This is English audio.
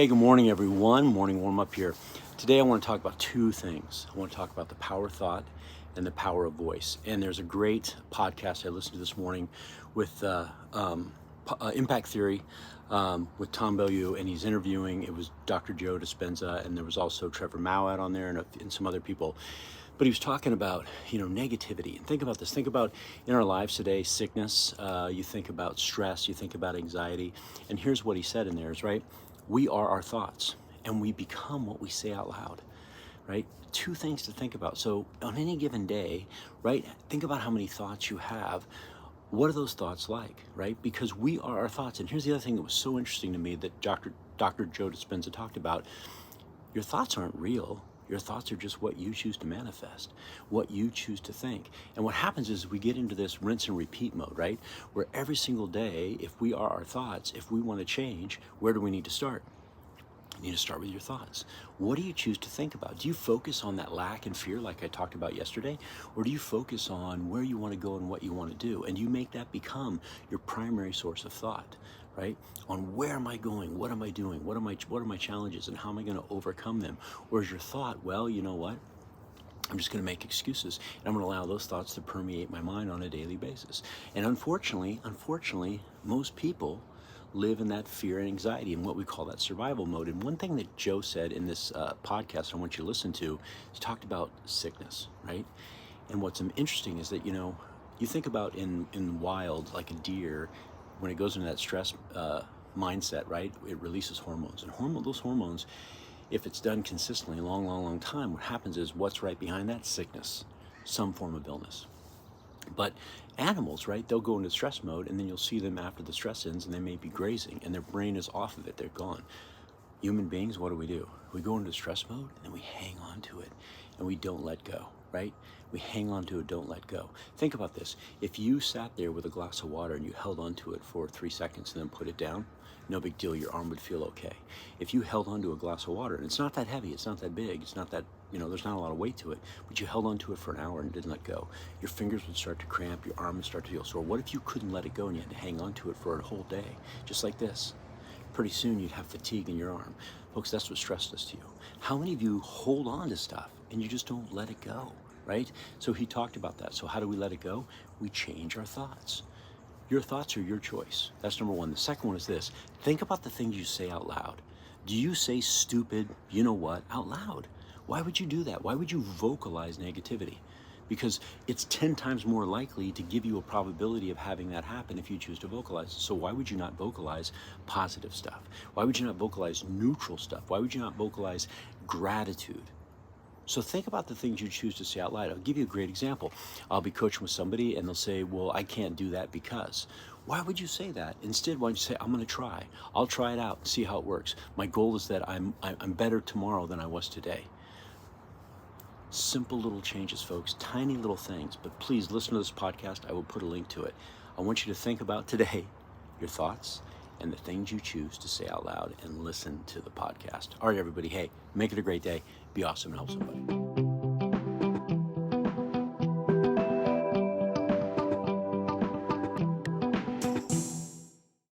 Hey, good morning, everyone. Morning warm up here. Today, I want to talk about two things. I want to talk about the power of thought and the power of voice. And there's a great podcast I listened to this morning with Impact Theory with Tom Bellew, and he's interviewing. It was Dr. Joe Dispenza, and there was also Trevor Mowat on there, and some other people. But he was talking about, negativity. And think about this. Think about in our lives today, sickness. You think about stress. You think about anxiety. And here's what he said in there is, right? We are our thoughts, and we become what we say out loud, right? Two things to think about. So on any given day, right, think about how many thoughts you have. What are those thoughts like, right? Because we are our thoughts. And here's the other thing that was so interesting to me that Dr. Joe Dispenza talked about. Your thoughts aren't real. Your thoughts are just what you choose to manifest, what you choose to think. And what happens is we get into this rinse and repeat mode, right? Where every single day, if we are our thoughts, if we want to change, where do we need to start? You need to start with your thoughts. What do you choose to think about? Do you focus on that lack and fear like I talked about yesterday? Or do you focus on where you want to go and what you want to do? And you make that become your primary source of thought, right? On where am I going? What am I doing? What are my challenges and how am I going to overcome them? Or is your thought, well, you know what? I'm just going to make excuses, and I'm going to allow those thoughts to permeate my mind on a daily basis. And unfortunately, most people live in that fear and anxiety and what we call that survival mode. And one thing that Joe said in this podcast I want you to listen to, he talked about sickness, right? And what's interesting is that, you think about in wild, like a deer, when it goes into that stress mindset, right? It releases hormones. And those hormones, if it's done consistently a long time, what happens is what's right behind that? Sickness, some form of illness. But animals, right, they'll go into stress mode, and then you'll see them after the stress ends, and they may be grazing, and their brain is off of it. They're gone. Human beings, what do? We go into stress mode, and then we hang on to it, and we don't let go, right? We hang on to it, don't let go. Think about this. If you sat there with a glass of water and you held onto it for 3 seconds and then put it down, no big deal, your arm would feel okay. If you held onto a glass of water, and it's not that heavy, it's not that big, it's not that, there's not a lot of weight to it, but you held onto it for an hour and didn't let go, your fingers would start to cramp, your arm would start to feel sore. What if you couldn't let it go and you had to hang onto it for a whole day, just like this? Pretty soon you'd have fatigue in your arm. Folks, that's what stress does to you. How many of you hold on to stuff and you just don't let it go, right? So he talked about that. So how do we let it go? We change our thoughts. Your thoughts are your choice. That's number one. The second one is this. Think about the things you say out loud. Do you say stupid, you know what, out loud? Why would you do that? Why would you vocalize negativity? Because it's 10 times more likely to give you a probability of having that happen if you choose to vocalize it. So why would you not vocalize positive stuff? Why would you not vocalize neutral stuff? Why would you not vocalize gratitude? So think about the things you choose to say out loud. I'll give you a great example. I'll be coaching with somebody and they'll say, well, I can't do that because. Why would you say that? Instead, why don't you say, I'm going to try. I'll try it out and see how it works. My goal is that I'm better tomorrow than I was today. Simple little changes, folks, tiny little things. But please listen to this podcast. I will put a link to it. I want you to think about today your thoughts and the things you choose to say out loud and listen to the podcast. All right, everybody. Hey, make it a great day. Be awesome and help somebody.